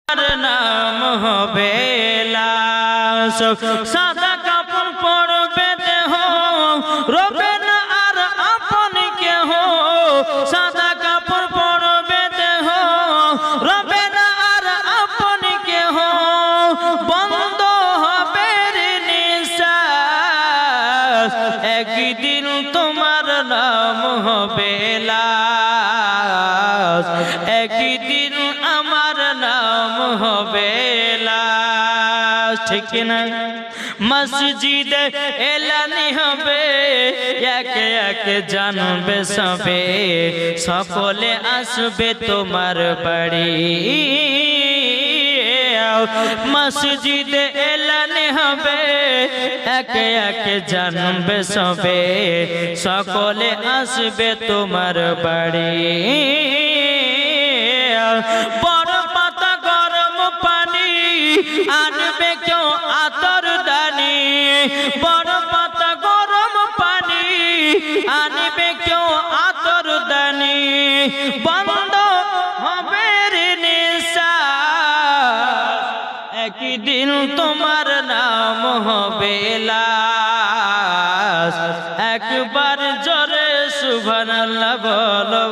নাম হবে লাশ। সাদা কাপড় পরবে দেহ, রবে না আর আপন কেহ। সাদা কাপড় পরবে দেহ, রবে না আর আপন কেহ। বন্ধ হবে নিঃশ্বাস, একদিন তোমার নাম হবে লাশ। একদিন আমার নাম হবে লাশ। ঠিক না? মসজিদে এলানি হবে, একে একে জানবে সবে, সকলে আসবে তোমার বাড়ি। মসজিদে এলানি হবে, একে একে জানবে সবে, সকলে আসবে তোমার বাড়ি। বড় পাতা গরম পানি আনবে কেউ আতর দানি। বড় পাতা গরম পানি আনবে কেউ আতর দানি। বন্ধ হবে নিঃশ্বাস, একদিন তোমার নাম হবে লাশ। একবার জোরে সুবহানাল্লাহ বলো।